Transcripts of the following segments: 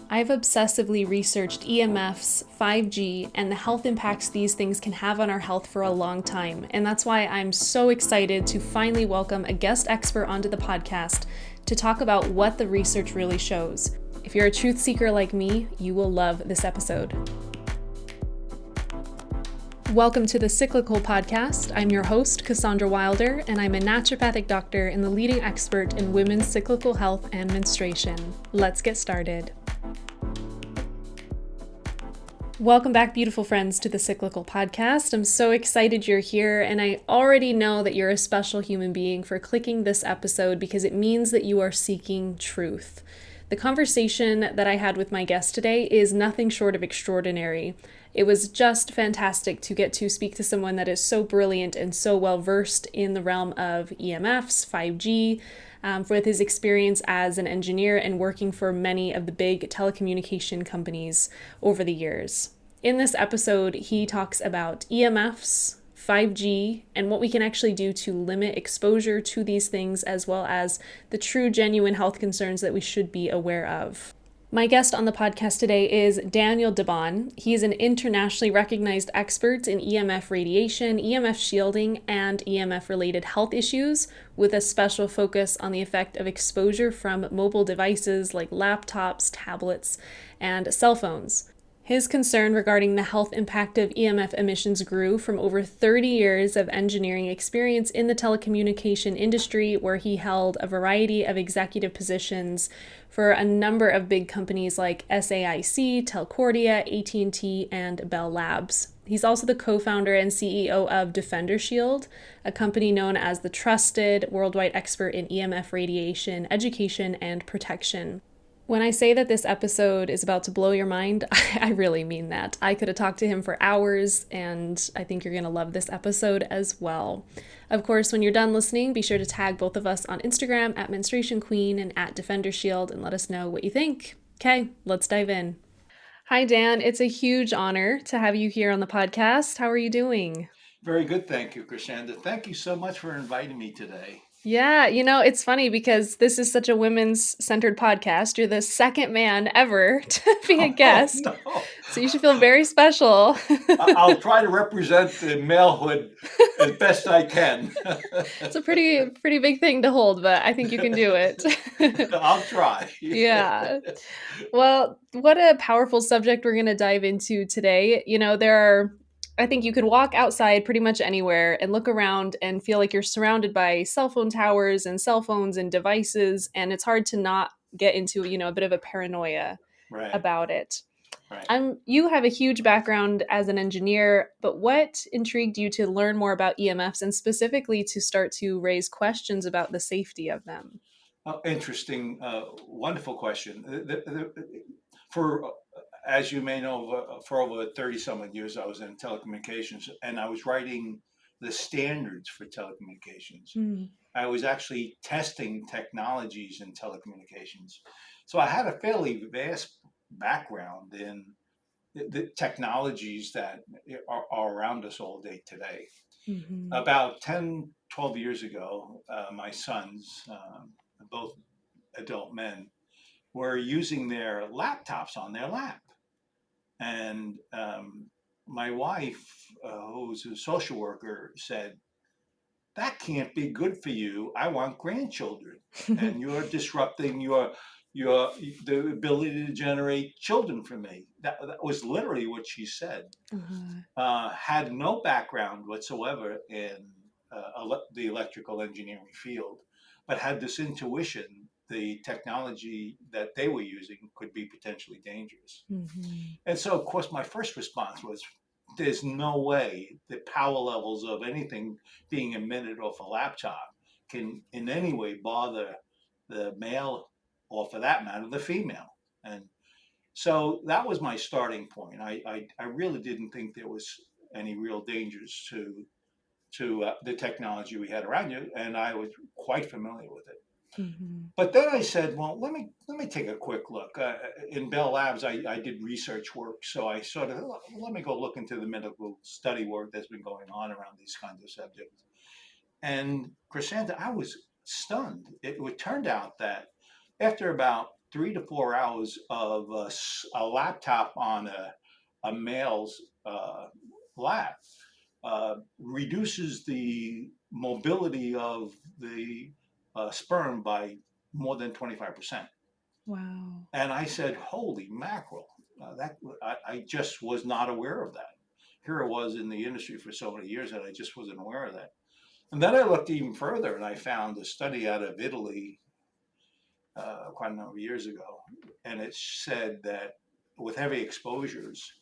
I've obsessively researched EMFs, 5G, and the health impacts these things can have on our health for a long time, and that's why I'm so excited to finally welcome a guest expert onto the podcast to talk about what the research really shows. If you're a truth seeker like me, you will love this episode. Welcome to the CYCLICAL Podcast. I'm your host, Cassandra Wilder, and I'm a naturopathic doctor and the leading expert in women's cyclical health and menstruation. Let's get started. Welcome back, beautiful friends, to the CYCLICAL Podcast. I'm so excited you're here, and I already know that you're a special human being for clicking this episode because it means that you are seeking truth. The conversation that I had with my guest today is nothing short of extraordinary. It was just fantastic to get to speak to someone that is so brilliant and so well versed in the realm of EMFs, 5G, with his experience as an engineer and working for many of the big telecommunication companies over the years. In this episode, he talks about EMFs, 5G, and what we can actually do to limit exposure to these things, as well as the true, genuine health concerns that we should be aware of. My guest on the podcast today is Daniel DeBaun. He is an internationally recognized expert in EMF radiation, EMF shielding, and EMF-related health issues, with a special focus on the effect of exposure from mobile devices like laptops, tablets, and cell phones. His concern regarding the health impact of EMF emissions grew from over 30 years of engineering experience in the telecommunication industry, where he held a variety of executive positions for a number of big companies like SAIC, Telcordia, AT&T, and Bell Labs. He's also the co-founder and CEO of DefenderShield, a company known as the trusted worldwide expert in EMF radiation, education, and protection. When I say that this episode is about to blow your mind, I really mean that. I could have talked to him for hours, and I think you're going to love this episode as well. Of course, when you're done listening, be sure to tag both of us on Instagram at Menstruation Queen and at DefenderShield and let us know what you think. Okay, let's dive in. Hi, Dan. It's a huge honor to have you here on the podcast. How are you doing? Very good, thank you, Cassandra. Thank you so much for inviting me today. Yeah, it's funny because this is such a women's centered podcast. You're the second man ever to be a guest. Oh, no. So you should feel very special. I'll try to represent the malehood as best I can. It's a pretty big thing to hold, but I think you can do it. I'll try. Yeah. Well, what a powerful subject we're going to dive into today. I think you could walk outside pretty much anywhere and look around and feel like you're surrounded by cell phone towers and cell phones and devices, and it's hard to not get into, a bit of a paranoia about it. Right. You have a huge background as an engineer, but what intrigued you to learn more about EMFs and specifically to start to raise questions about the safety of them? Oh, interesting, wonderful question. For as you may know, for over 30 some odd years, I was in telecommunications, and I was writing the standards for telecommunications. Mm. I was actually testing technologies in telecommunications. So I had a fairly vast background in the technologies that are around us all day today. Mm-hmm. About 10, 12 years ago, my sons, both adult men, were using their laptops on their lap. And my wife, who's a social worker, said, "That can't be good for you. I want grandchildren, and you're disrupting the ability to generate children for me." That was literally what she said. Had no background whatsoever in the electrical engineering field, but had this intuition the technology that they were using could be potentially dangerous. Mm-hmm. And so, of course, my first response was, there's no way the power levels of anything being emitted off a laptop can in any way bother the male, or for that matter, the female. And so that was my starting point. I really didn't think there was any real dangers to the technology we had around you, and I was quite familiar with it. Mm-hmm. But then I said, well, let me take a quick look. In Bell Labs, I did research work, so I sort of let me go look into the medical study work that's been going on around these kinds of subjects. And Cassandra, I was stunned. It turned out that after about 3 to 4 hours of a laptop on a male's lap reduces the mobility of the sperm by more than 25%. Wow. And I said, holy mackerel, I just was not aware of that. Here I was in the industry for so many years and I just wasn't aware of that. And then I looked even further and I found a study out of Italy quite a number of years ago. And it said that with heavy exposures,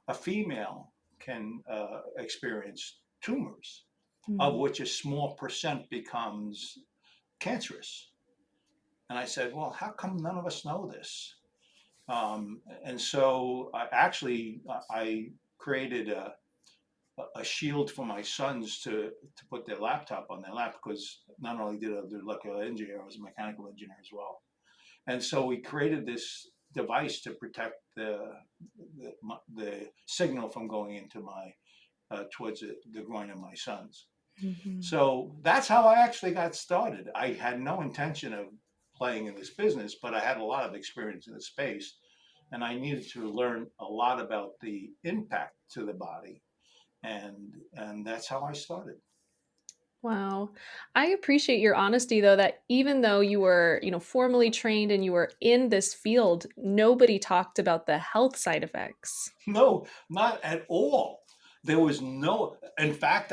a female can experience tumors, of Mm. which a small percent becomes cancerous. And I said, well, how come none of us know this? And so I created a shield for my sons to put their laptop on their lap because not only did I do electrical engineer, I was a mechanical engineer as well. And so we created this device to protect the signal from going into my towards the groin of my sons. Mhm. So that's how I actually got started. I had no intention of playing in this business, but I had a lot of experience in the space, and I needed to learn a lot about the impact to the body, and that's how I started. Wow. I appreciate your honesty though that even though you were, formally trained and you were in this field, nobody talked about the health side effects. No, not at all. There was no, in fact,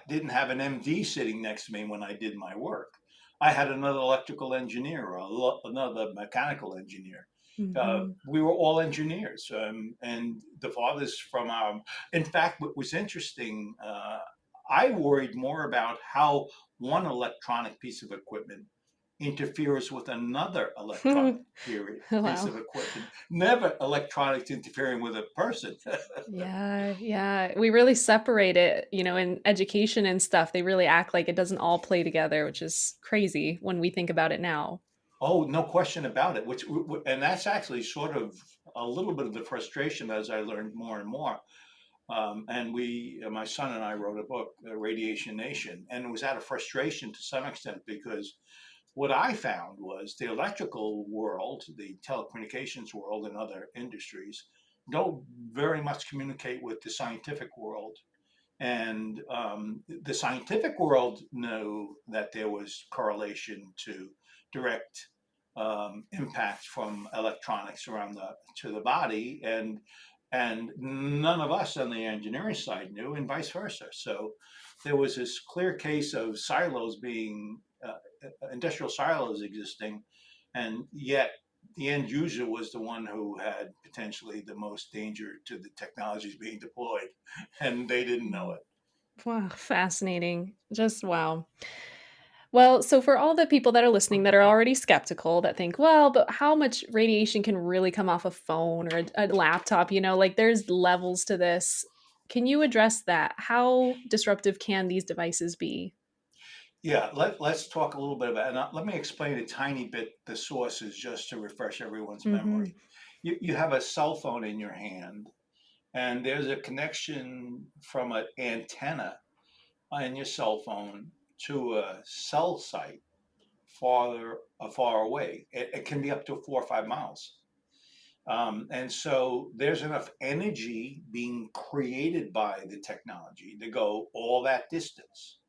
didn't have an MD sitting next to me when I did my work. I had another electrical engineer or another mechanical engineer. Mhm. We were all engineers, and the fathers from our. In fact, what was interesting, I worried more about how one electronic piece of equipment interferes with another electronic piece Wow. of equipment. Never electronics interfering with a person. Yeah, yeah. We really separate it, in education and stuff. They really act like it doesn't all play together, which is crazy when we think about it now. Oh, no question about it. And that's actually sort of a little bit of the frustration as I learned more and more. And my son and I wrote a book, Radiation Nation, and it was out of frustration to some extent because what I found was the electrical world, the telecommunications world, and other industries don't very much communicate with the scientific world. And the scientific world knew that there was correlation to direct impact from electronics around to the body, and none of us on the engineering side knew, and vice versa. So there was this clear case of silos being industrial silos existing, and yet the end user was the one who had potentially the most danger to the technologies being deployed, and they didn't know Mm. it. Wow, fascinating. Just wow. Well, so for all the people that are listening that are already skeptical, that think, well, but how much radiation can really come off a phone or a laptop? Like there's levels to this. Can you address that? How disruptive can these devices be? Yeah, let's talk a little bit about, and let me explain a tiny bit the sources just to refresh everyone's Hmm. memory. You have a cell phone in your hand, and there's a connection from an antenna on your cell phone to a cell site far away. It can be up to 4 or 5 miles. And so there's enough energy being created by the technology to go all that distance.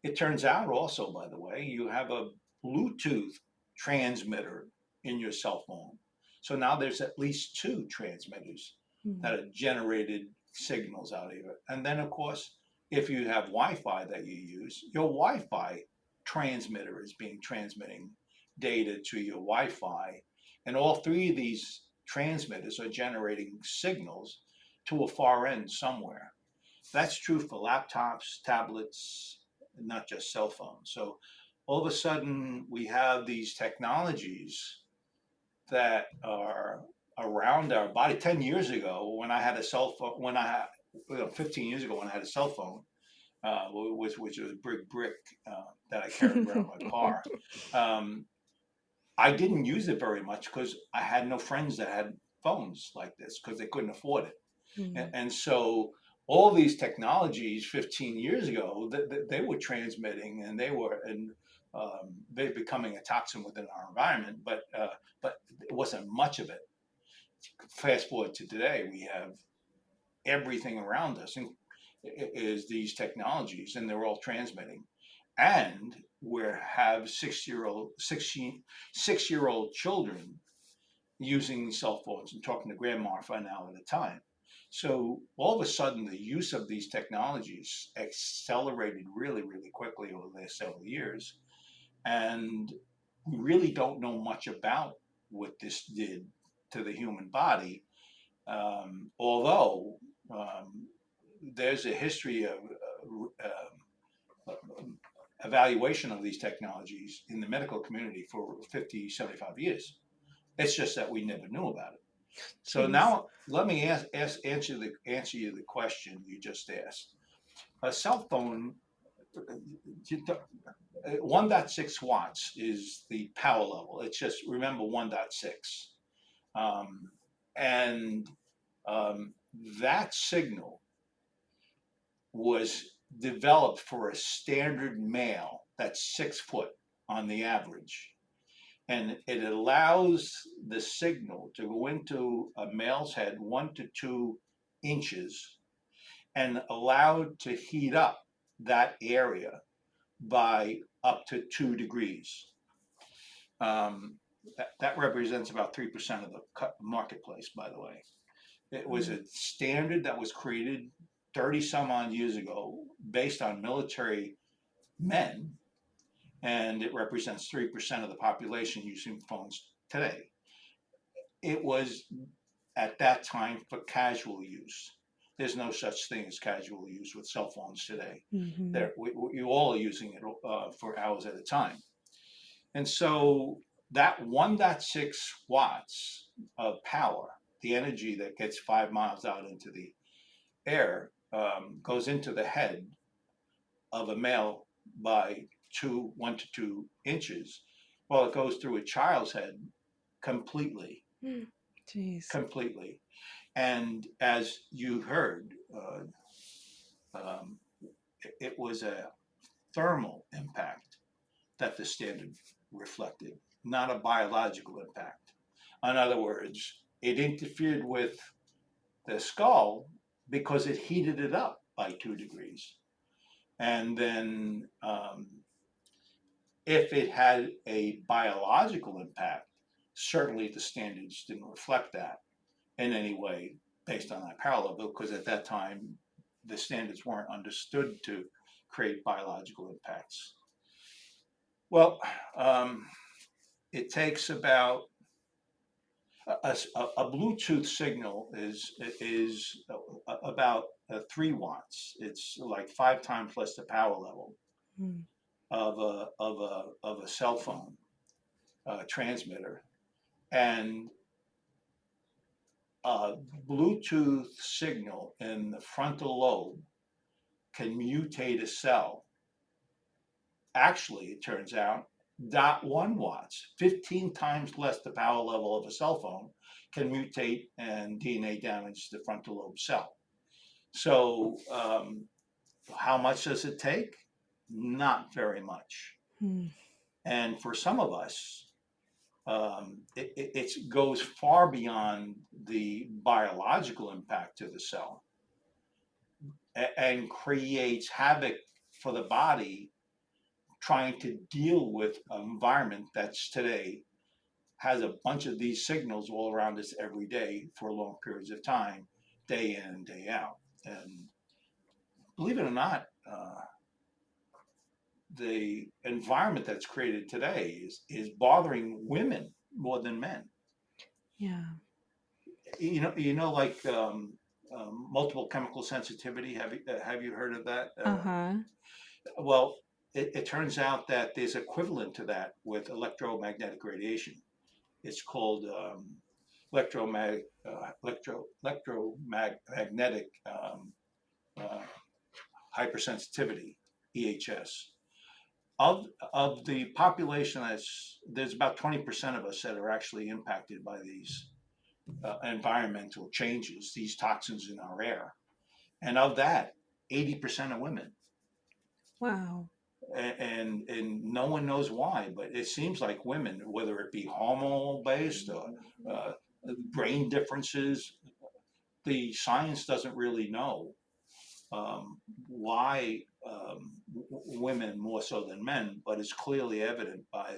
It turns out also, by the way, you have a Bluetooth transmitter in your cell phone. So now there's at least two transmitters that are generated signals out of it. And then, of course, if you have Wi Fi that you use, your Wi Fi transmitter is transmitting data to your Wi Fi. And all three of these transmitters are generating signals to a far end somewhere. That's true for laptops, tablets, not just cell phones. So all of a sudden, we have these technologies that are around our body. 10 years ago, when I had a cell phone, 15 years ago, when I had a cell phone, which was a brick that I carried around my car, um, I didn't use it very much because I had no friends that had phones like this because they couldn't afford it. And so all these technologies 15 years ago, they were transmitting and they were they're becoming a toxin within our environment, but it wasn't much of it. Fast forward to today, we have everything around us is these technologies, and they're all transmitting. And we have 6-year-old children using cell phones and talking to grandma for an hour at a time. So all of a sudden, the use of these technologies accelerated really, really quickly over the last several years. And we really don't know much about what this did to the human body, although there's a history of evaluation of these technologies in the medical community for 50, 75 years. It's just that we never knew about it. So Jeez. now let me answer you the question you just asked. A cell phone, 1.6 watts is the power level. It's just, remember, 1.6. And that signal was developed for a standard male that's 6 foot on the average. And it allows the signal to go into a male's head 1 to 2 inches and allowed to heat up that area by up to 2 degrees. That represents about 3% of the marketplace, by the way. It was a standard that was created 30 some odd years ago based on military men, and it represents 3% of the population using phones today. It was at that time for casual use. There's no such thing as casual use with cell phones today. Mm-hmm. We all are using it for hours at a time. And so that 1.6 watts of power, the energy that gets 5 miles out into the air, goes into the head of a male by 1 to 2 inches. Well, it goes through a child's head completely. Jeez. Completely. And as you heard, it was a thermal impact that the standard reflected, not a biological impact. In other words, it interfered with the skull because it heated it up by 2 degrees. And then if it had a biological impact, certainly the standards didn't reflect that in any way based on that power level, because at that time, the standards weren't understood to create biological impacts. Well, it takes about a Bluetooth signal is about 3 watts. It's like 5 times less the power level of a cell phone transmitter, and a Bluetooth signal in the frontal lobe can mutate a cell. Actually, it turns out 0.1 watts, 15 times less the power level of a cell phone, can mutate and DNA damage the frontal lobe cell. So how much does it take? Not very much. And for some of us, it goes far beyond the biological impact to the cell and creates havoc for the body, trying to deal with an environment that's today has a bunch of these signals all around us every day for long periods of time, day in and day out. And believe it or not, the environment that's created today is bothering women more than men. Yeah. Like multiple chemical sensitivity. Have you heard of that? Well, it turns out that there's equivalent to that with electromagnetic radiation. It's called electromagnetic hypersensitivity, EHS. Of the population, there's about 20% of us that are actually impacted by these environmental changes, these toxins in our air. And of that, 80% are women. Wow. and no one knows why, but it seems like women, whether it be hormonal based or uh, brain differences, the science doesn't really know why women more so than men, but it's clearly evident by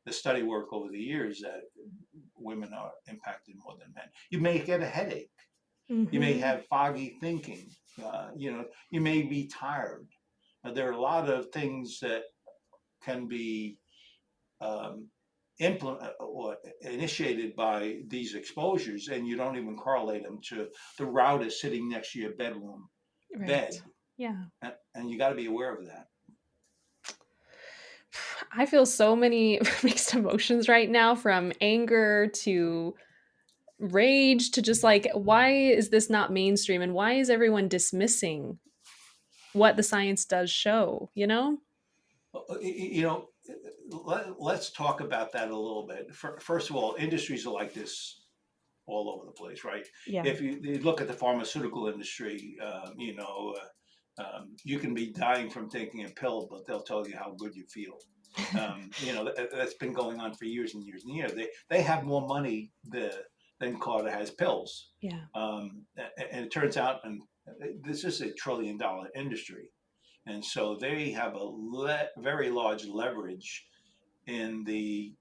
the study work over the years that women are impacted more than men. You may get a headache. You may Mm-hmm. have foggy thinking. You may be tired. There are a lot of things that can be um, implement or initiated by these exposures, and you don't even correlate them to the router sitting next to your bedroom bed, Right. Yeah. and you got to be aware of that. I feel so many mixed emotions right now, from anger to rage to just like, why is this not mainstream and why is everyone dismissing what the science does show, you know? You know, let's talk about that a little bit. First of all, industries are like this all over the place, right? Yeah. If you look at the pharmaceutical industry, you can be dying from taking a pill, but they'll tell you how good you feel. That's been going on for years and years and years. They have more money than Carter has pills. Yeah. And it turns out, and this is $1 trillion industry, and so they have a very large leverage in the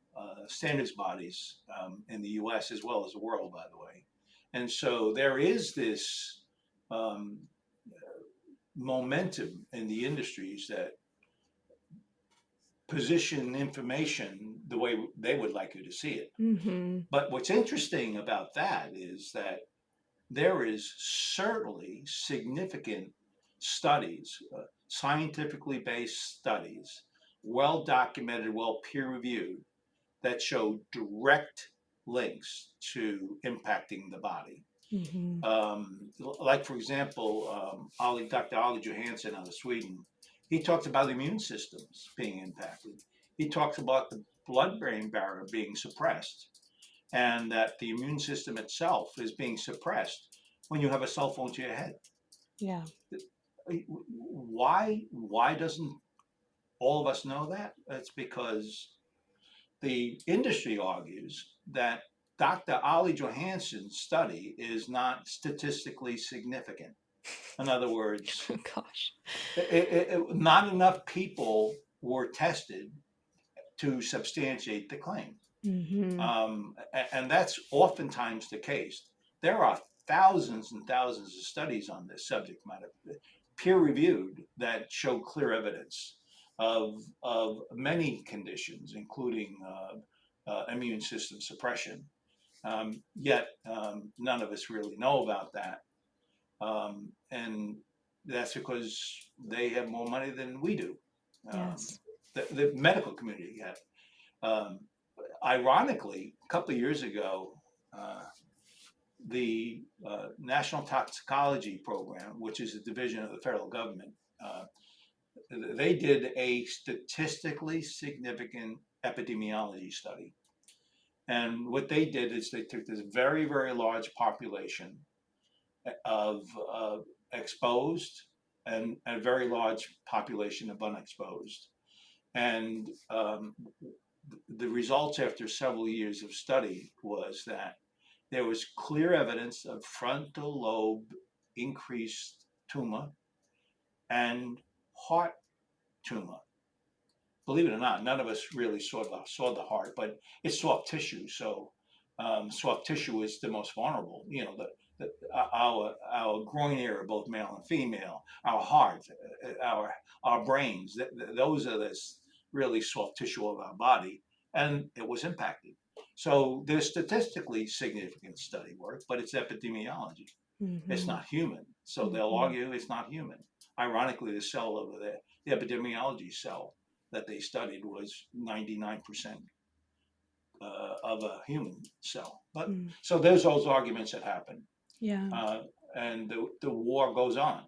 standards bodies in the U.S. as well as the world, by the way. And so there is this um, momentum in the industries that position information the way they would like you to see it. Mm-hmm. But what's interesting about that is that there is certainly significant studies, scientifically based studies, well documented, well peer reviewed, that show direct links to impacting the body. Mm-hmm. Like, for example, Dr. Ollie Johansson out of Sweden, he talks about immune systems being impacted. He talks about the blood-brain barrier being suppressed, and that the immune system itself is being suppressed when you have a cell phone to your head. Yeah. Why doesn't all of us know that? It's because the industry argues that Dr. Ollie Johansson's study is not statistically significant. In other words, Oh, gosh. not enough people were tested to substantiate the claim. Mm-hmm. And that's oftentimes the case. There are thousands and thousands of studies on this subject matter, peer reviewed, that show clear evidence of many conditions, including immune system suppression. Yet none of us really know about that. And that's because they have more money than we do. Um, Yes. the medical community had. Um, Ironically, a couple of years ago, uh, the National Toxicology Program, which is a division of the federal government, uh, they did a statistically significant epidemiology study. And what they did is they took this very, very large population of exposed and a very large population of unexposed. And the results after several years of study was that there was clear evidence of frontal lobe increased tumor and heart tumor. Believe it or not, none of us really saw the heart, but it's soft tissue. So soft tissue is the most vulnerable. Our groin area, both male and female, our heart, our brains. Those are this really soft tissue of our body, and it was impacted. So there's statistically significant study work, but it's epidemiology. It's Mm-hmm. not human. So they'll Mm-hmm. argue it's not human. Ironically, the cell over there, the epidemiology cell that they studied, was 99% of a human cell. But Mm. so there's those arguments that happen, Yeah. uh, and the war goes on.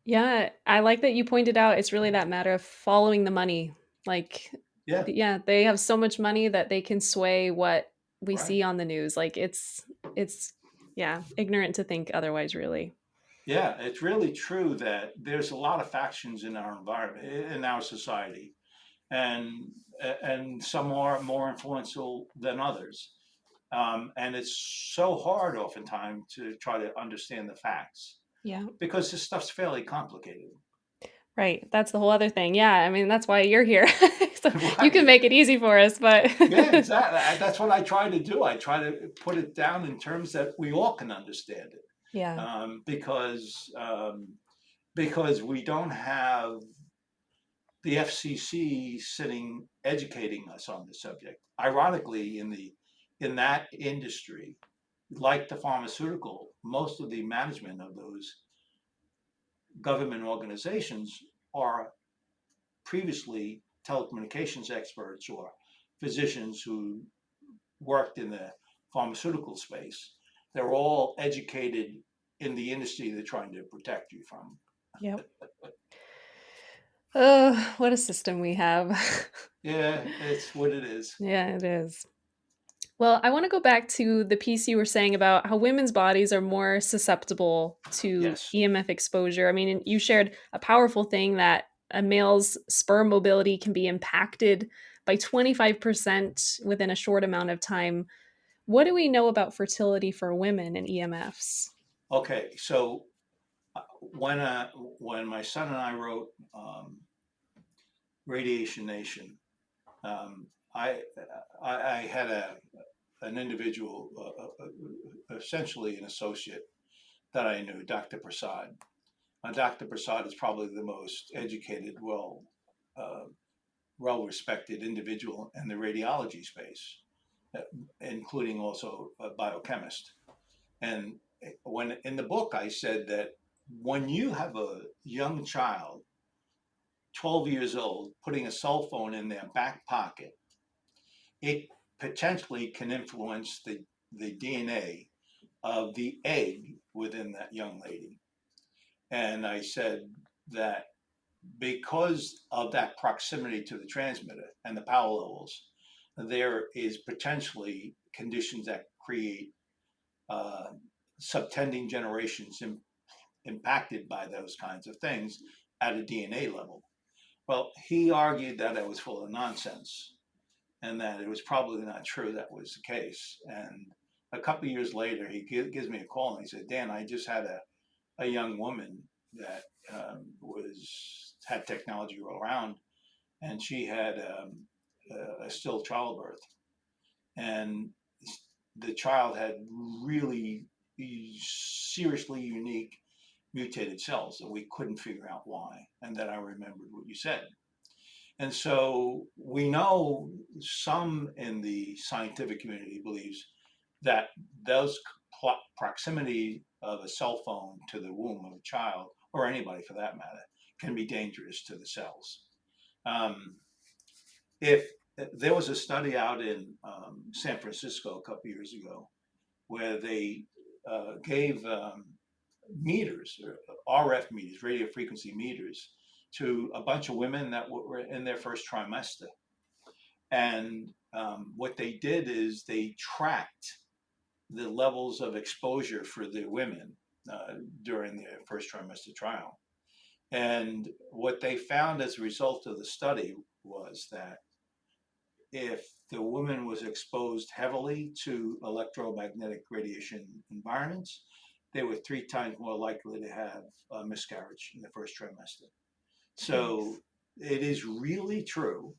Yeah, I like that you pointed out it's really that matter of following the money. Like, Yeah, yeah, they have so much money that they can sway what we right. see on the news. Like, it's yeah, ignorant to think otherwise, really. Yeah, it's really true that there's a lot of factions in our environment, in our society, and and some are more influential than others. And it's so hard oftentimes to try to understand the facts Yeah. because this stuff's fairly complicated. Right. That's the whole other thing. Yeah. I mean, that's why you're here. So you can Right. make it easy for us, but Yeah, exactly. That's what I try to do. I try to put it down in terms that we all can understand it, yeah. um, because um, because we don't have the FCC sitting educating us on the subject. Ironically, in that industry, like the pharmaceutical, most of the management of those government organizations are previously telecommunications experts or physicians who worked in the pharmaceutical space. They're all educated in the industry they're trying to protect you from. Yep. Oh, what a system we have. Yeah, it's what it is. Yeah, it is. Well, I want to go back to the piece you were saying about how women's bodies are more susceptible to Yes. EMF exposure. I mean, you shared a powerful thing that a male's sperm mobility can be impacted by 25% within a short amount of time. What do we know about fertility for women and EMFs? Okay, so when when my son and I wrote Radiation Nation, um, I, I had an individual, essentially an associate that I knew, Dr. Prasad. Dr. Prasad is probably the most educated, uh, well respected individual in the radiology space, uh, including also a biochemist. And when in the book, I said that when you have a young child, 12 years old, putting a cell phone in their back pocket, it potentially can influence the DNA of the egg within that young lady. And I said that because of that proximity to the transmitter and the power levels, there is potentially conditions that create uh, subtending generations impacted by those kinds of things at a DNA level. Well, he argued that it was full of nonsense and that it was probably not true that was the case. And a couple of years later, he gives me a call and he said, Dan, I just had a young woman that was had technology all around, and she had a still childbirth, and the child had really seriously unique mutated cells that we couldn't figure out why, and that I remembered what you said. And so we know some in the scientific community believes that those proximity of a cell phone to the womb of a child, or anybody for that matter, can be dangerous to the cells. Um, if there was a study out in San Francisco a couple years ago where they gave meters, RF meters, radio frequency meters, to a bunch of women that were in their first trimester. And what they did is they tracked the levels of exposure for the women during their first trimester trial. And what they found as a result of the study was that if the woman was exposed heavily to electromagnetic radiation environments, they were 3 times more likely to have a miscarriage in the first trimester. So it is really true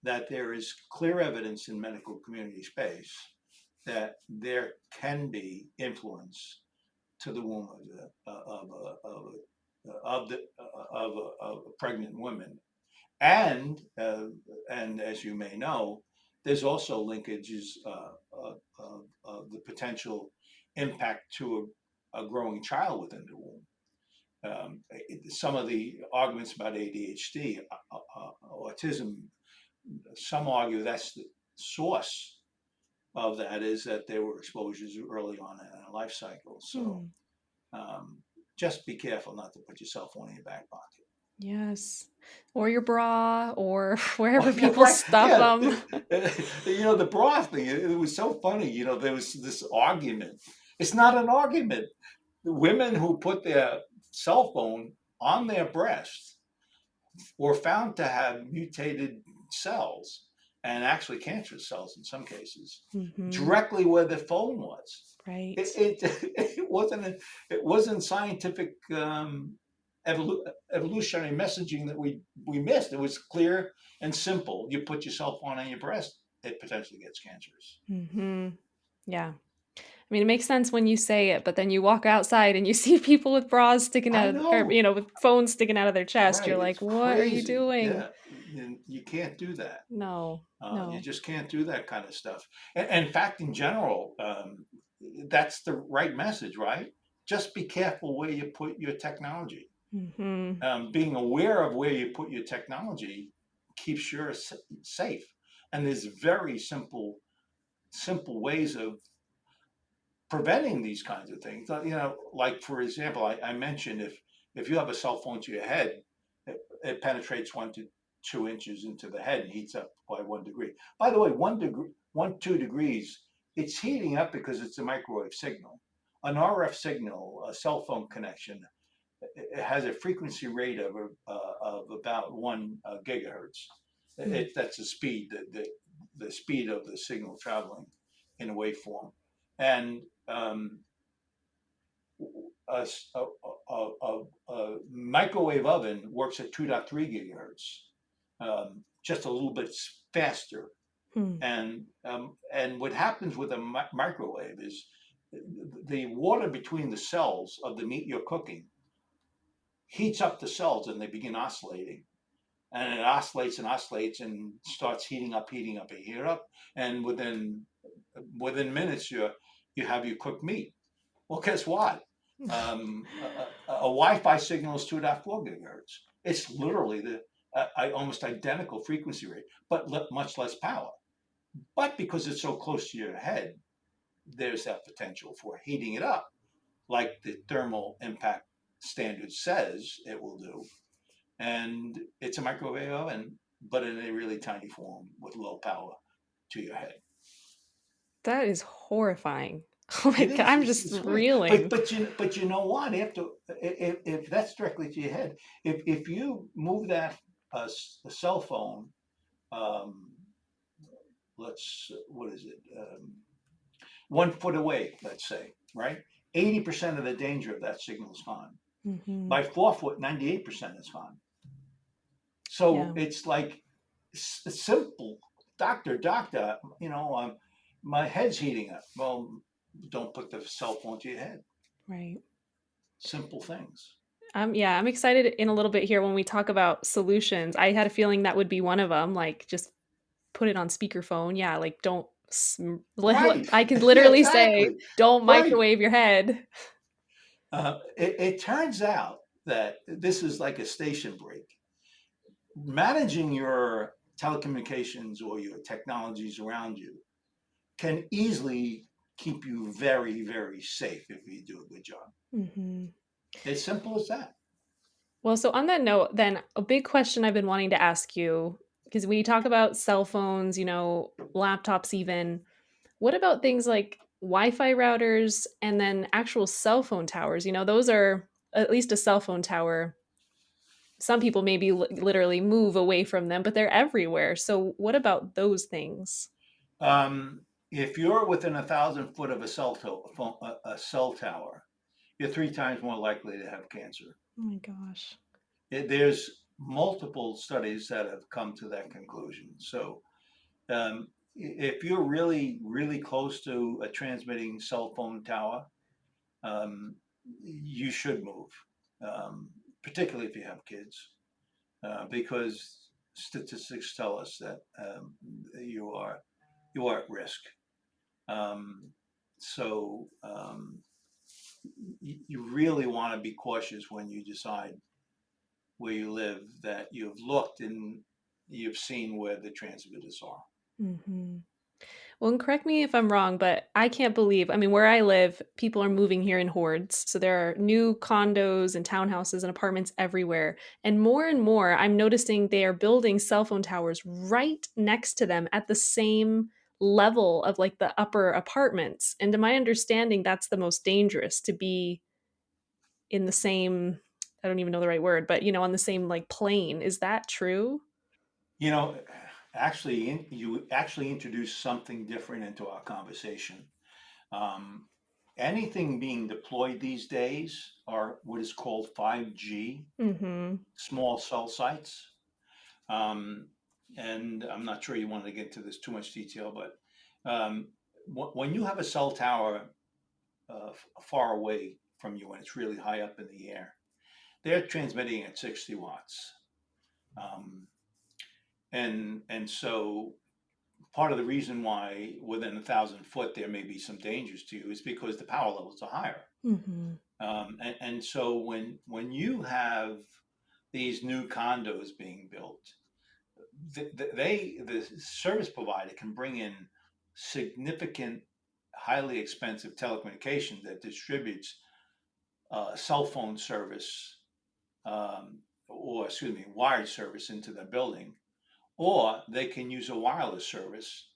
that there is clear evidence in medical community space that there can be influence to the womb of a pregnant woman, and as you may know, there's also linkages of the potential impact to a growing child within the womb. Some of the arguments about ADHD, autism, some argue that's the source of that is that there were exposures early on in a life cycle. So just be careful not to put your cell phone in your back pocket. Yes. Or your bra or Oh, wherever yeah, people right. stuff Yeah. them. The bra thing, it was so funny. There was this argument. It's not an argument. The women who put their cell phone on their breast were found to have mutated cells, and actually cancerous cells in some cases, directly where the phone was. Right. It wasn't scientific evolutionary messaging that we missed. It was clear and simple. You put your cell phone on your breast, it potentially gets cancerous. Yeah. I mean, it makes sense when you say it, but then you walk outside and you see people with bras sticking I out, or, know. you know, with phones sticking out of their chest. Right. You're It's like, what are you crazy. doing? Yeah. You can't do that. No, You no. just can't do that kind of stuff. And in fact, in general, that's the right message, right? Just be careful where you put your technology. Being aware of where you put your technology keeps you safe. And there's very simple ways of preventing these kinds of things. Like for example, I mentioned if you have a cell phone to your head, it penetrates 1 to 2 inches into the head and heats up by 1 degree. By the way, 2 degrees, it's heating up because it's a microwave signal. An RF signal, a cell phone connection, it has a frequency rate of about 1 gigahertz. That's the speed, the speed of the signal traveling in a waveform. And a, a microwave oven works at 2.3 gigahertz, just a little bit faster. And what happens with a microwave is the water between the cells of the meat you're cooking heats up the cells and they begin oscillating. And it oscillates and starts heating up, and within minutes you have your cooked meat. Well, guess what? A Wi-Fi signal is 2.4 gigahertz. It's literally the almost identical frequency rate, but much less power. But because it's so close to your head, there's that potential for heating it up, like the thermal impact standard says it will do. And it's a microwave oven, but in a really tiny form with low power to your head. That is horrifying. Oh my It God, is. I'm just It's weird. reeling. But you know what? If that's directly to your head, if you move that a cell phone, um, what is it? 1 foot away, let's say, right? 80% of the danger of that signal is gone. By 4 foot, 98% is gone. So it's like simple, doctor, my head's heating up. Well, don't put the cell phone to your head. Right. Simple things. Yeah, I'm excited in a little bit here when we talk about solutions. I had a feeling that would be one of them, like just put it on speakerphone. Yeah, like don't. Right. I can Yeah, literally say, exactly. don't Right. microwave your head. It turns out that this is like a station break. Managing your telecommunications or your technologies around you can easily keep you very, very safe if you do a good job. As simple as that. Well, so on that note, then a big question I've been wanting to ask you, because when you talk about cell phones, you know, laptops even, what about things like Wi-Fi routers and then actual cell phone towers? You know, those are at least a cell phone tower. Some people maybe literally move away from them, but they're everywhere. So what about those things? If you're within 1,000 foot of a cell tower, you're 3 times more likely to have cancer. Oh my gosh. There's multiple studies that have come to that conclusion. So if you're really, really close to a transmitting cell phone tower, you should move, particularly if you have kids, because statistics tell us that you are at risk. So you really want to be cautious when you decide where you live, that you've looked and you've seen where the transmitters are. Well, and correct me if I'm wrong, but I can't believe, I mean, where I live, people are moving here in hordes. So there are new condos and townhouses and apartments everywhere. And more, I'm noticing they are building cell phone towers right next to them at the same level of like the upper apartments. And to my understanding, that's the most dangerous, to be in the same, I don't even know the right word, but on the same like plane. Is that true? You know, actually, you actually introduced something different into our conversation. Um, Anything being deployed these days are what is called 5G, Mm-hmm. small cell sites. Um, and I'm not sure you wanted to get into this too much detail, but um, when you have a cell tower far away from you and it's really high up in the air, they're transmitting at 60 watts. Um, and so part of the reason why within 1,000 foot there may be some dangers to you is because the power levels are higher. Mm-hmm. And so when you have these new condos being built, the service provider can bring in significant, highly expensive telecommunications that distributes cell phone service, or excuse me, wired service into the building, or they can use a wireless service.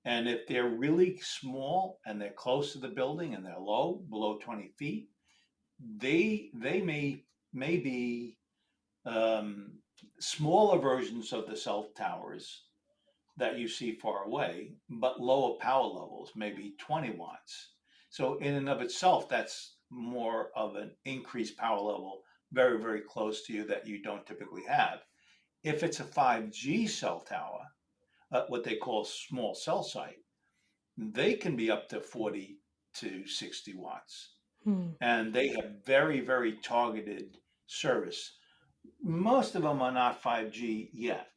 And if they're really small and they're close to the building and they're low, below 20 feet, they may be um, smaller versions of the cell towers that you see far away, but lower power levels, maybe 20 watts. So in and of itself, that's more of an increased power level, very, very close to you that you don't typically have. If it's a 5G cell tower, what they call small cell site, they can be up to 40 to 60 watts. Hmm. And they have very, very targeted service. Most of them are not 5G yet.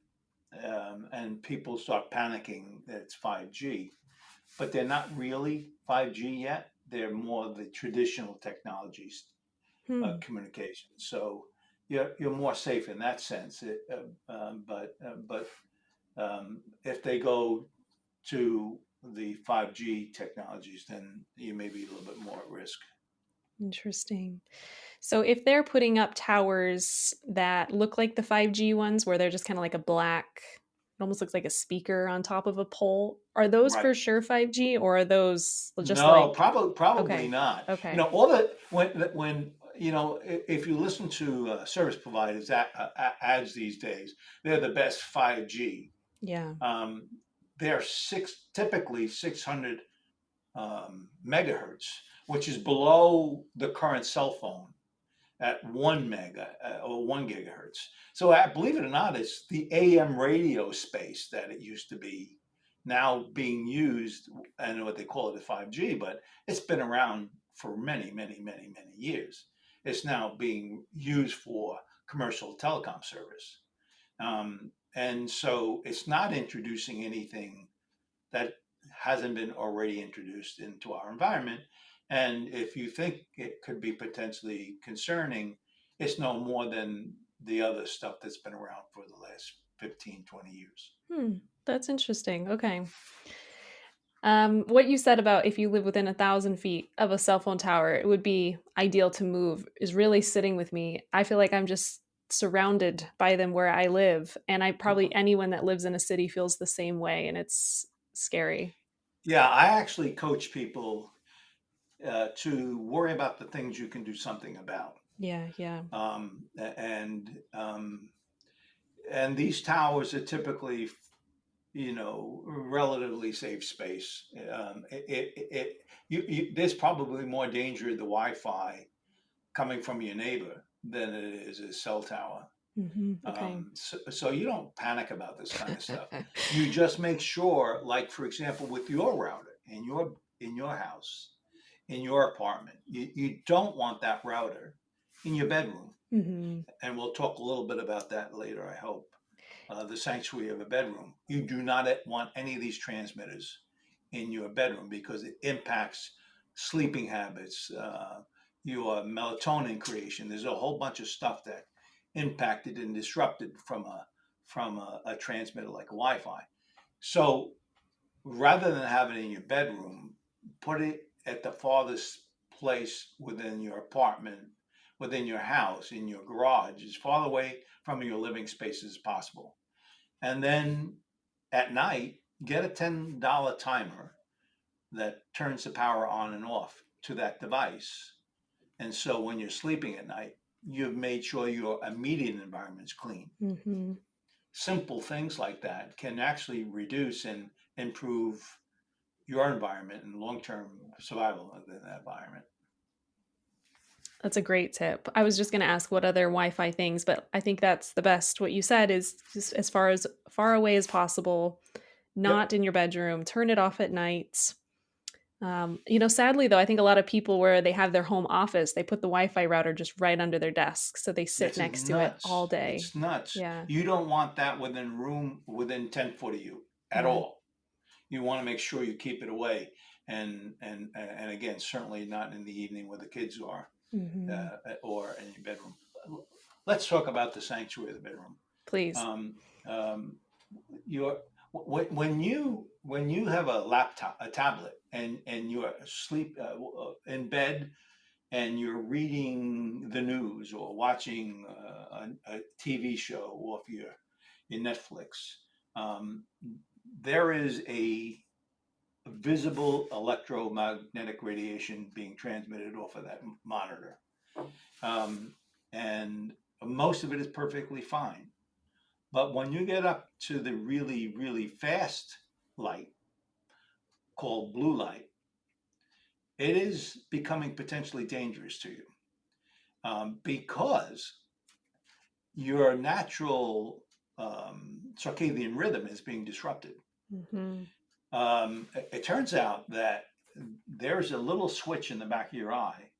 And people start panicking that it's 5G, but they're not really 5G yet. They're more the traditional technologies, Hmm. communication. So you're more safe in that sense. But if they go to the 5G technologies, then you may be a little bit more at risk. Interesting. So if they're putting up towers that look like the 5G ones, where they're just kind of like a black, it almost looks like a speaker on top of a pole, are those for Right. sure 5G, or are those just No, like, probably okay, not. okay, All the when if you listen to service providers ads these days, they're the best 5G. yeah. Um, they're typically 600 megahertz, which is below the current cell phone at 1 mega or 1 gigahertz. So believe it or not, it's the AM radio space that it used to be now being used, and what they call it a 5G, but it's been around for many, many, many, many years. It's now being used for commercial telecom service. And so it's not introducing anything that hasn't been already introduced into our environment. And if you think it could be potentially concerning, it's no more than the other stuff that's been around for the last 15, 20 years. Hmm. That's interesting. Okay. What you said about if you live within 1,000 feet of a cell phone tower, it would be ideal to move is really sitting with me. I feel like I'm just surrounded by them where I live. And I probably anyone that lives in a city feels the same way. And it's scary. Yeah, I actually coach people to worry about the things you can do something about. Yeah. Yeah. Um, and um, and these towers are typically, relatively safe space. There's probably more danger of the Wi-Fi coming from your neighbor than it is a cell tower. Okay. So you don't panic about this kind of stuff. You just make sure, like for example, with your router in your house, in your apartment, you don't want that router in your bedroom. Hmm. And we'll talk a little bit about that later, I hope. The sanctuary of a bedroom. You do not want any of these transmitters in your bedroom because it impacts sleeping habits, your melatonin creation. There's a whole bunch of stuff that impacted and disrupted from a transmitter like a Wi-Fi. So rather than have it in your bedroom, put it at the farthest place within your apartment, within your house, in your garage, as far away from your living space as possible. And then at night, get a $10 timer that turns the power on and off to that device. And so when you're sleeping at night, you've made sure your immediate environment is clean. Mm-hmm. Simple things like that can actually reduce and improve your environment and long-term survival of that environment. That's a great tip. I was just going to ask what other Wi-Fi things, but I think that's the best. What you said is just as far away as possible, Yep. not in your bedroom, turn it off at night. Sadly though, I think a lot of people where they have their home office, they put the Wi-Fi router just right under their desk, so they sit That's next to it all nuts. day. It's nuts. Yeah. You don't want that within 10 foot of you at Yeah. all. You want to make sure you keep it away. And again, certainly not in the evening where the kids are, Mm-hmm. or in your bedroom. Let's talk about the sanctuary of the bedroom. Please. Um, um, your when you have a tablet, and you're asleep in bed, and you're reading the news or watching a TV show off your Netflix, um, there is a visible electromagnetic radiation being transmitted off of that monitor, um, and most of it is perfectly fine. But when you get up to the really, really fast light called blue light, it is becoming potentially dangerous to you, because your natural circadian rhythm is being disrupted. Mm-hmm. It turns out that there's a little switch in the back of your eye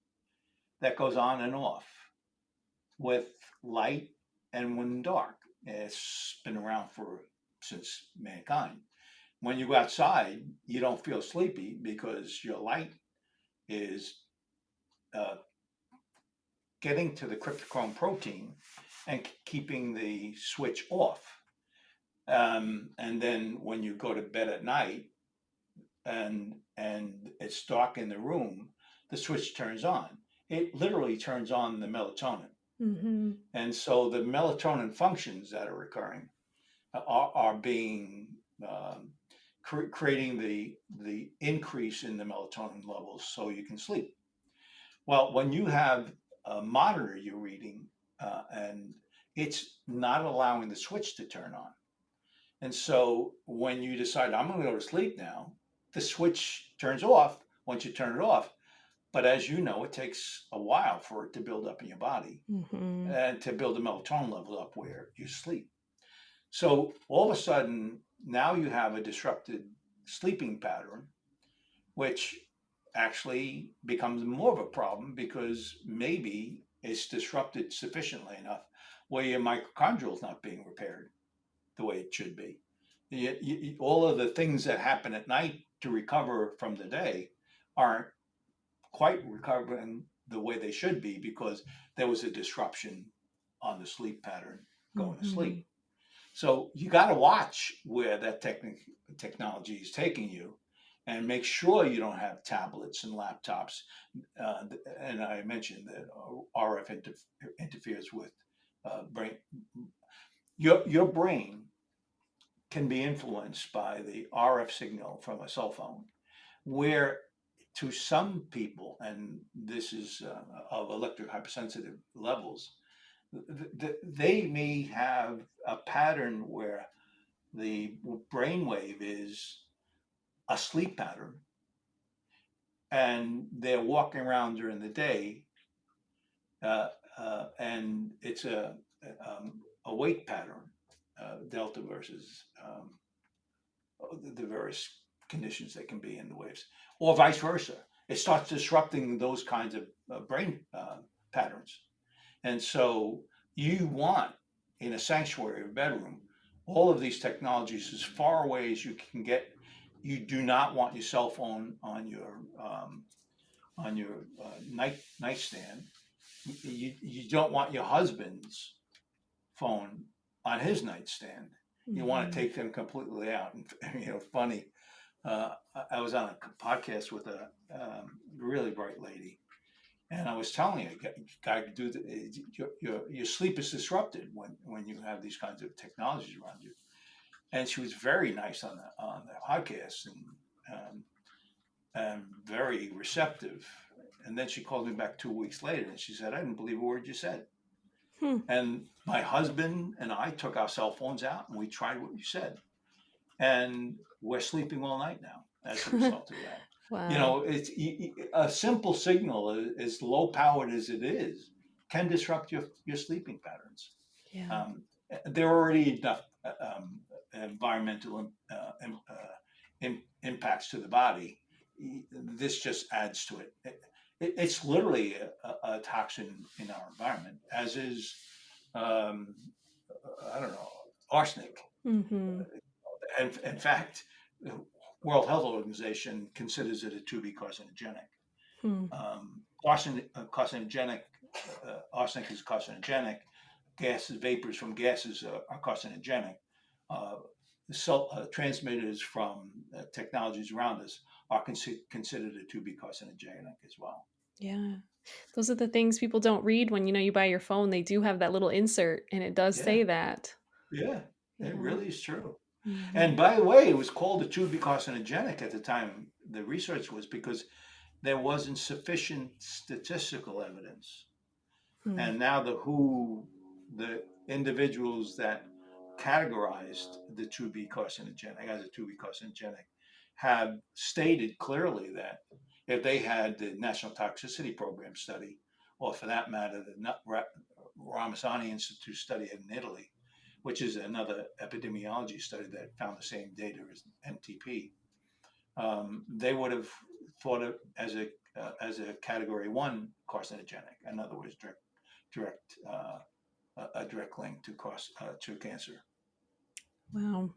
that goes on and off with light and when dark. It's been around since mankind. When you go outside, you don't feel sleepy because your light is uh, getting to the cryptochrome protein and keeping the switch off. And then when you go to bed at night and it's dark in the room, the switch turns on. It literally turns on the melatonin. Mm-hmm. And so the melatonin functions that are occurring are being creating the increase in the melatonin levels so you can sleep. Well, when you have a monitor you're reading, and it's not allowing the switch to turn on. And so when you decide, I'm going to go to sleep now, the switch turns off once you turn it off. But as you know, it takes a while for it to build up in your body Mm-hmm. and to build the melatonin level up where you sleep. So all of a sudden, now you have a disrupted sleeping pattern, which actually becomes more of a problem because maybe it's disrupted sufficiently enough where your mitochondrial is not being repaired the way it should be. All of the things that happen at night to recover from the day aren't quite recovering the way they should be because there was a disruption on the sleep pattern going to Mm-hmm. sleep. So you got to watch where that technology is taking you, and make sure you don't have tablets and laptops. And I mentioned that RF interferes with brain. Your brain can be influenced by the RF signal from a cell phone, where to some people, and this is of electric hypersensitive levels, they may have a pattern where the brainwave is a sleep pattern, and they're walking around during the day, and it's a wake pattern, delta versus the various conditions that can be in the waves, or vice versa. It starts disrupting those kinds of brain patterns. And so you want, in a sanctuary or bedroom, all of these technologies as far away as you can get. You do not want your cell phone on your nightstand. You don't want your husband's phone on his nightstand. You want to Mm-hmm. take them completely out. And funny. I was on a podcast with a really bright lady, and I was telling her, "Got to do your sleep is disrupted when you have these kinds of technologies around you." And she was very nice on the podcast, and very receptive. And then she called me back 2 weeks later and she said, I didn't believe a word you said. Hmm. And my husband and I took our cell phones out and we tried what you said. And we're sleeping all night now as a result of that. Wow. It's a simple signal, as low powered as it is, can disrupt your sleeping patterns. Yeah. Um, there are already enough environmental impacts to the body. This just adds to it. It's literally a toxin in our environment, as is, um, I don't know, arsenic. Mm-hmm. And in fact, the World Health Organization considers it a to be carcinogenic. Hmm. Carcinogenic, arsenic is carcinogenic. Gases, vapors from gases are carcinogenic. Uh, Transmitters from technologies around us are considered to be carcinogenic as well. Yeah. Those are the things people don't read when you buy your phone. They do have that little insert and it does Yeah, say that. yeah, it Yeah. really is true. Mm-hmm. And by the way, it was called a to be carcinogenic at the time the research was because there wasn't sufficient statistical evidence. Hmm. And now the individuals that categorized the to be carcinogenic as a to be carcinogenic have stated clearly that if they had the National Toxicity Program study, or for that matter, the Ramasani Institute study in Italy, which is another epidemiology study that found the same data as MTP, they would have thought it as a category 1 carcinogenic. In other words, direct a direct link to cancer. Wow.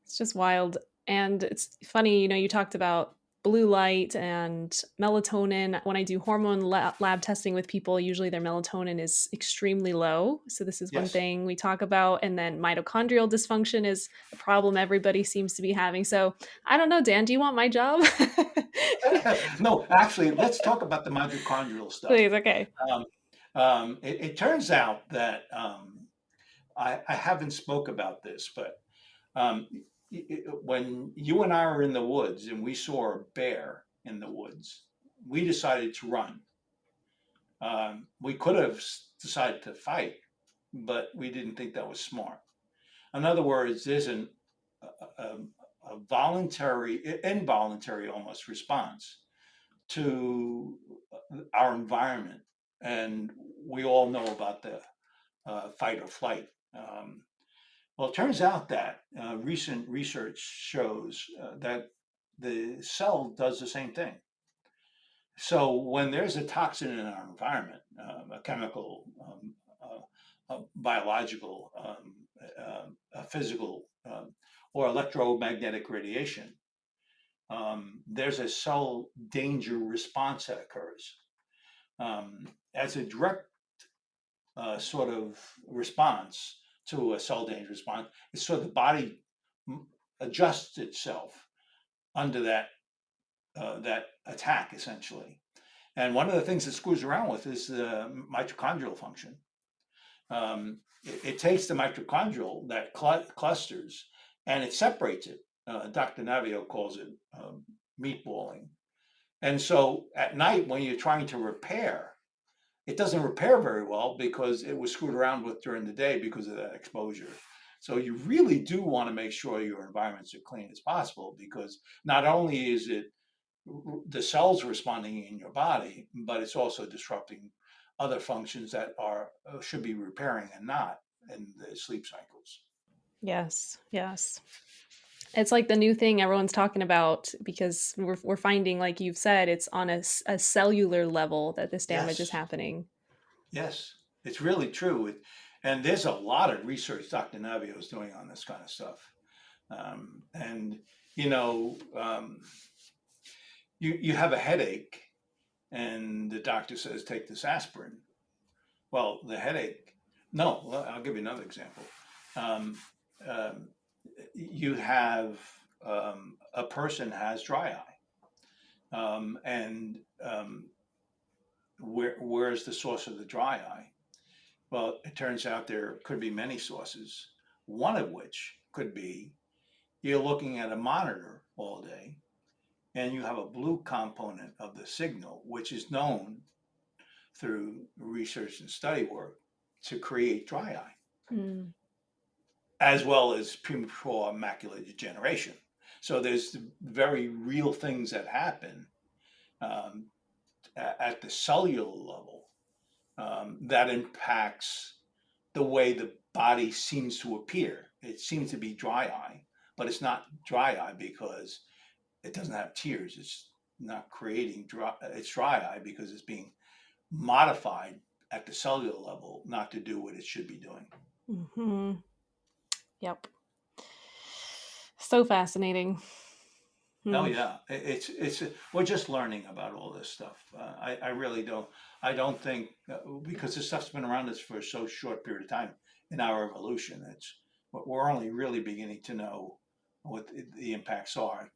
It's just wild. And it's funny, you talked about blue light and melatonin. When I do hormone lab testing with people, usually their melatonin is extremely low. So, this is one Yes. thing we talk about. And then mitochondrial dysfunction is a problem everybody seems to be having. So, I don't know, Dan, do you want my job? No, actually, let's talk about the mitochondrial stuff. Please, okay. It turns out that I haven't spoke about this, but um, when you and I were in the woods and we saw a bear in the woods, we decided to run. We could have decided to fight, but we didn't think that was smart. In other words, there's a, a voluntary, involuntary almost response to our environment. And we all know about the fight or flight. Well, it turns out that recent research shows that the cell does the same thing. So when there's a toxin in our environment, a chemical, a biological, a physical, or electromagnetic radiation, there's a cell danger response that occurs. As a direct sort of response to a cell danger response, it's so the body adjusts itself under that attack essentially. And one of the things it screws around with is the mitochondrial function. It takes the mitochondrial that clusters and it separates it. Dr. Navio calls it meatballing. And so at night, when you're trying to repair, it doesn't repair very well because it was screwed around with during the day because of that exposure. So you really do want to make sure your environments are clean as possible because not only is it the cells responding in your body, but it's also disrupting other functions that are should be repairing and not in the sleep cycles. Yes, yes. It's like the new thing everyone's talking about because we're finding, like you've said, it's on a cellular level that this damage is Yes, happening. yes, it's really true. And there's a lot of research Dr. Navio is doing on this kind of stuff. And you know, you have a headache, and the doctor says take this aspirin. Well, the headache. No, well, I'll give you another example. Um, um, you have a person has dry eye, and where's the source of the dry eye? Well, it turns out there could be many sources. One of which could be you're looking at a monitor all day and you have a blue component of the signal, which is known through research and study work to create dry eye, as well as premature macular degeneration. So there's very real things that happen um, at the cellular level that impacts the way the body seems to appear. It seems to be dry eye, but it's not dry eye because it doesn't have tears. It's not creating dry. It's dry eye because it's being modified at the cellular level not to do what it should be doing. Mm-hmm. Yep. So fascinating. Oh yeah, it's we're just learning about all this stuff. I really don't. I don't think because this stuff's been around us for so short period of time in our evolution. We're only really beginning to know what the impacts are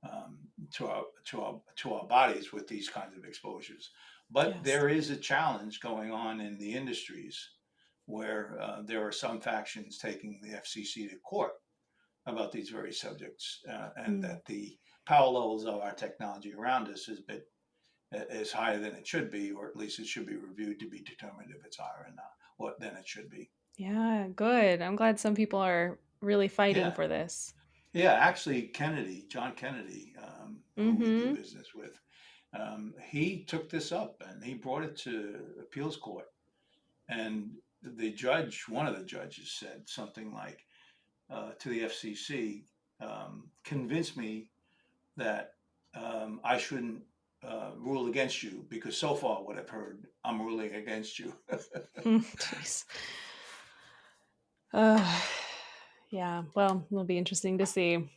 um, to our bodies with these kinds of exposures. But Yes. there is a challenge going on in the industries where there are some factions taking the FCC to court about these very subjects, and that the power levels of our technology around us is higher than it should be, or at least it should be reviewed to be determined if it's higher or not, what than it should be. Yeah, good. I'm glad some people are really fighting Yeah, for this. yeah. Actually, John Kennedy, who we do Mm-hmm. business with, he took this up and he brought it to appeals court, and one of the judges, said something like to the FCC, convince me that I shouldn't rule against you because so far what I've heard, I'm ruling against you. Jeez. Yeah, well, it'll be interesting to see.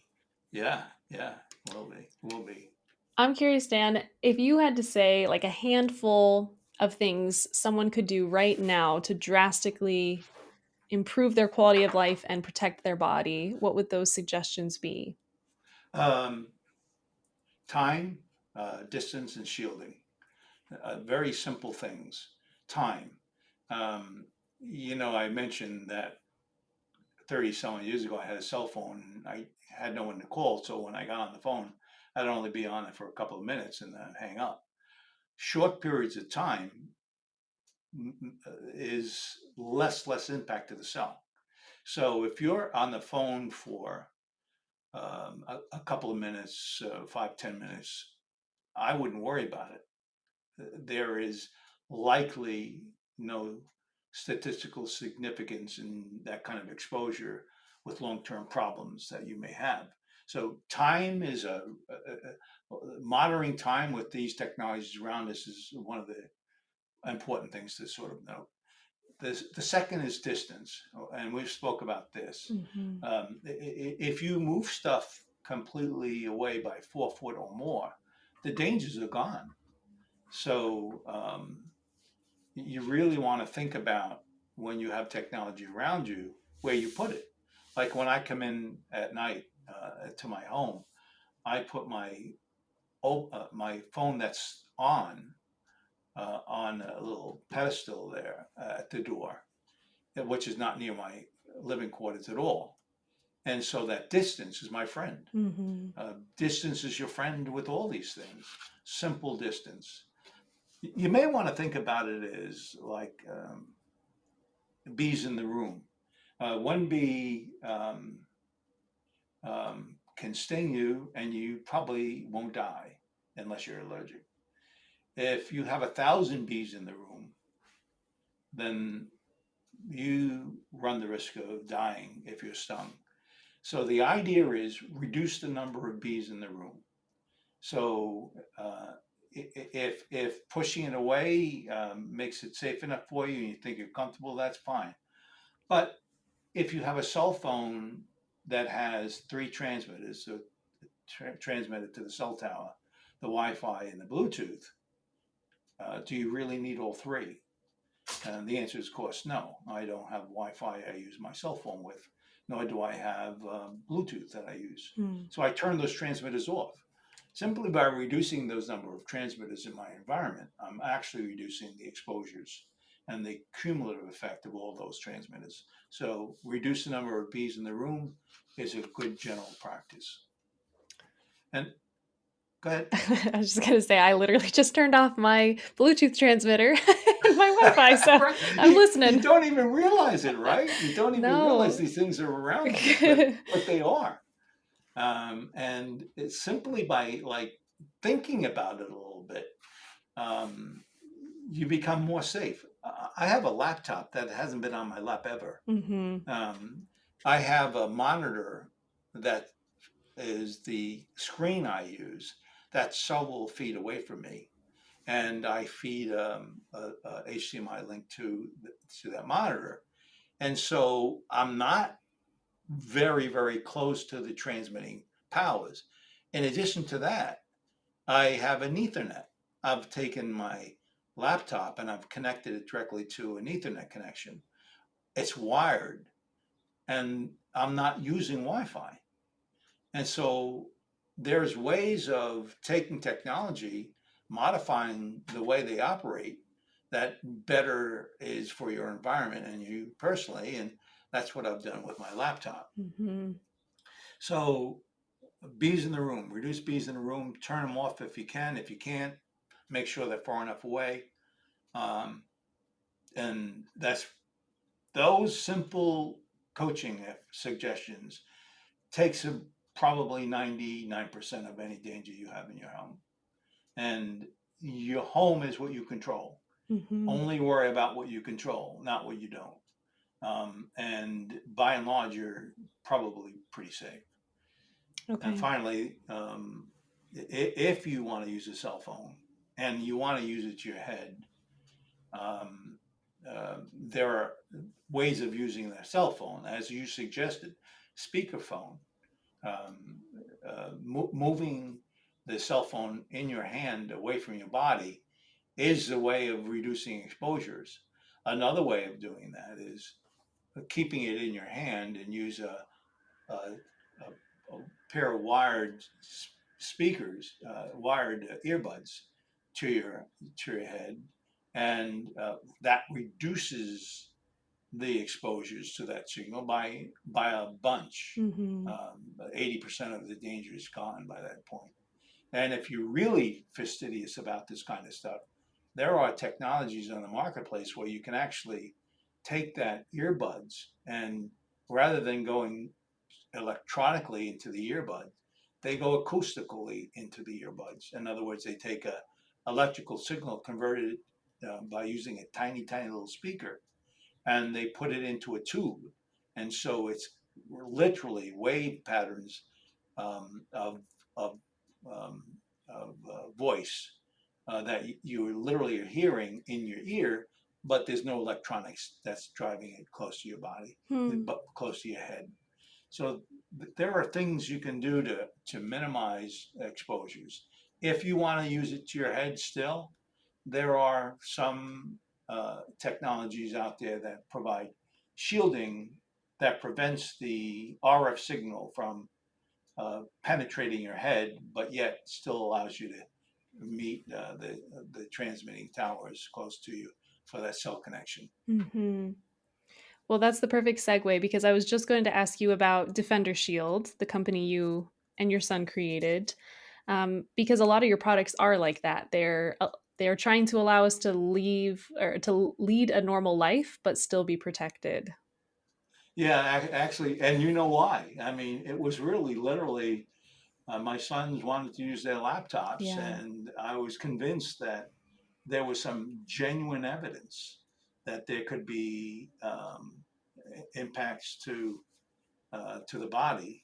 Yeah, yeah, will be. I'm curious, Dan, if you had to say like a handful of things someone could do right now to drastically improve their quality of life and protect their body, what would those suggestions be? Um, Time, distance, and shielding. Very simple things. Time. Um, I mentioned that 30 some years ago I had a cell phone and I had no one to call. So when I got on the phone, I'd only be on it for a couple of minutes and then hang up. Short periods of time is less impact to the cell. So if you're on the phone for a couple of minutes, 5-10 minutes, I wouldn't worry about it. There is likely no statistical significance in that kind of exposure with long-term problems that you may have. So time is monitoring time with these technologies around us is one of the important things to sort of note. The second is distance, and we've spoke about this. Mm-hmm. If you move stuff completely away by 4 foot or more, the dangers are gone. So you really want to think about when you have technology around you where you put it. Like when I come in at night to my home, I put my phone that's on a little pedestal there at the door, which is not near my living quarters at all. And so that distance is my friend. Mm-hmm. Distance is your friend with all these things. Simple distance. You may want to think about it as like bees in the room. One bee can sting you, and you probably won't die unless you're allergic. If you have 1,000 bees in the room, then you run the risk of dying if you're stung. So the idea is reduce the number of bees in the room. So if pushing it away makes it safe enough for you and you think you're comfortable, that's fine. But if you have a cell phone that has 3 transmitters, so transmitted to the cell tower, the Wi-Fi and the Bluetooth, do you really need all 3? And the answer is, of course, no. I don't have Wi-Fi I use my cell phone with, nor do I have Bluetooth that I use. So I turn those transmitters off. Simply by reducing those number of transmitters in my environment, I'm actually reducing the exposures and the cumulative effect of all those transmitters. So reduce the number of bees in the room is a good general practice. And Go ahead. I was just going to say, I literally just turned off my Bluetooth transmitter and my Wi-Fi, so Right. I'm You listening. don't even realize it, right? You don't even realize No. these things are around you, but they are. And it's simply by like thinking about it a little bit, um, you become more safe. I have a laptop that hasn't been on my lap ever. Mm-hmm. I have a monitor that is the screen I use that's several feet away from me, and I feed a HDMI link to that monitor, and so I'm not very, very close to the transmitting powers. In addition to that, I have an Ethernet. I've taken my laptop and I've connected it directly to an Ethernet connection. It's wired, and I'm not using Wi-Fi. And so there's ways of taking technology, modifying the way they operate that better is for your environment and you personally. And that's what I've done with my laptop. Mm-hmm. So bees in the room, reduce bees in the room, turn them off if you can. If you can't, make sure they're far enough away. Um, and that's those simple coaching suggestions takes probably 99% of any danger you have in your home. And your home is what you control. Mm-hmm. Only worry about what you control, not what you don't. And by and large, you're probably pretty safe. And Okay. finally, if you want to use a cell phone and you want to use it to your head, um, there are ways of using the cell phone, as you suggested, speakerphone, um, moving the cell phone in your hand away from your body is a way of reducing exposures. Another way of doing that is keeping it in your hand and use a pair of wired speakers, wired earbuds to your head, and that reduces the exposures to that signal by a bunch. Mm-hmm. 80% of the danger is gone by that point. And if you're really fastidious about this kind of stuff, there are technologies on the marketplace where you can actually take that earbuds and rather than going electronically into the earbud, they go acoustically into the earbuds. In other words, they take a electrical signal converted by using a tiny, tiny little speaker, and they put it into a tube, and so it's literally wave patterns of of, um, voice that you literally are hearing in your ear, but there's no electronics that's driving it close to your body, Hmm. but close to your head. So there are things you can do to minimize exposures. If you want to use it to your head still, there are some technologies out there that provide shielding that prevents the RF signal from penetrating your head, but yet still allows you to meet the transmitting towers close to you for that cell connection. Mm-hmm. Well, that's the perfect segue because I was just going to ask you about DefenderShield, the company you and your son created, because a lot of your products are like that. They're trying to allow us to leave or to lead a normal life, but still be protected. Yeah, actually, and you know why? I mean, it was really literally my sons wanted to use their laptops, Yeah. and I was convinced that there was some genuine evidence that there could be impacts to the body.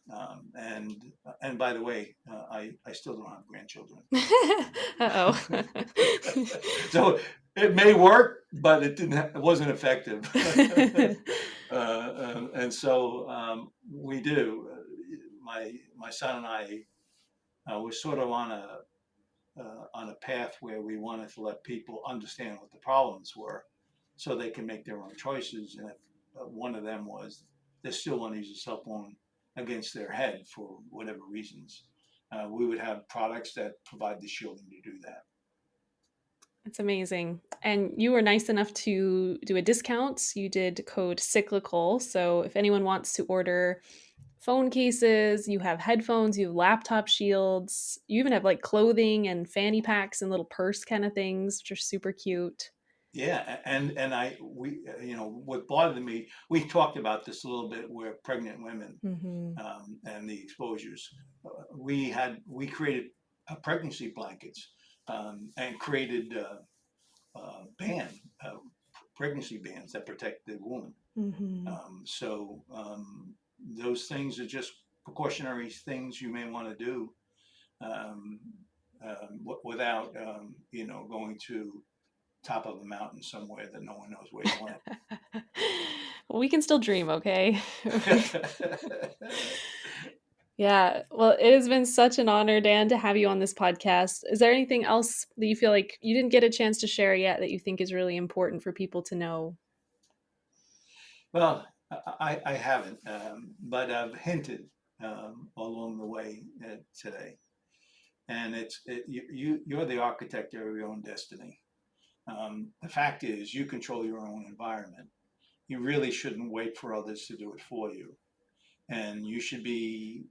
And by the way, I still don't have grandchildren, Uh-oh. so it may work, but it wasn't effective. And so we do. My son and I were sort of on a path where we wanted to let people understand what the problems were so they can make their own choices. And if one of them was they still want to use a cell phone against their head for whatever reasons, we would have products that provide the shielding to do that. It's amazing. And you were nice enough to do a discount. You did code cyclical. So if anyone wants to order phone cases, you have headphones, you have laptop shields, you even have like clothing and fanny packs and little purse kind of things, which are super cute. Yeah, and what bothered me, we talked about this a little bit, where pregnant women Mm-hmm. and the exposures. We created pregnancy blankets, and created band pregnancy bands that protect the woman. Mm-hmm. Those things are just precautionary things you may want to do, um, without going to top of a mountain somewhere that no one knows where you went. Well, we can still dream, okay? Yeah. Well, it has been such an honor, Dan, to have you on this podcast. Is there anything else that you feel like you didn't get a chance to share yet that you think is really important for people to know? Well, I haven't, but I've hinted along the way today, and you're the architect of your own destiny. The fact is, you control your own environment. You really shouldn't wait for others to do it for you, and you should be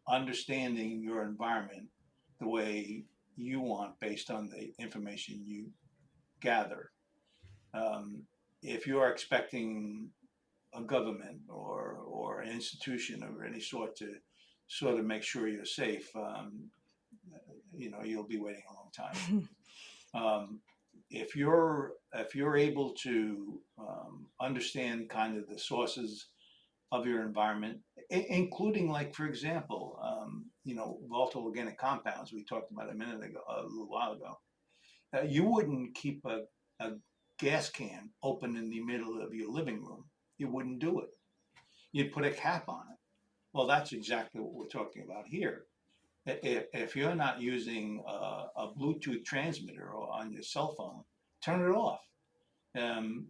understanding your environment the way you want, based on the information you gather. Um, if you are expecting a government or an institution of any sort to sort of make sure you're safe, you'll be waiting a long time. Um, if you're able to understand kind of the sources of your environment, including, like, for example, volatile organic compounds we talked about a little while ago. You wouldn't keep a gas can open in the middle of your living room. You wouldn't do it. You'd put a cap on it. Well, that's exactly what we're talking about here. If you're not using a Bluetooth transmitter or on your cell phone, turn it off.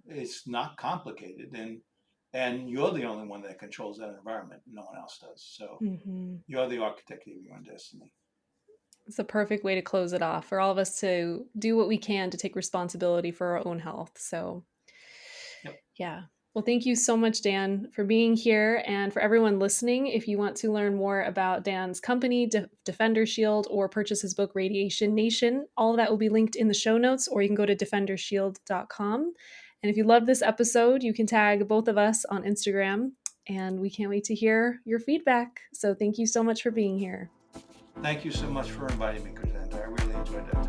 It's not complicated, and you're the only one that controls that environment. No one else does. So Mm-hmm. you're the architect of your own destiny. It's a perfect way to close it off for all of us to do what we can to take responsibility for our own health. So, Yep. yeah. Well, thank you so much, Dan, for being here. And for everyone listening, if you want to learn more about Dan's company, DefenderShield, or purchase his book, Radiation Nation, all of that will be linked in the show notes, or you can go to DefenderShield.com. And if you love this episode, you can tag both of us on Instagram. And we can't wait to hear your feedback. So thank you so much for being here. Thank you so much for inviting me, Cassandra. I really enjoyed that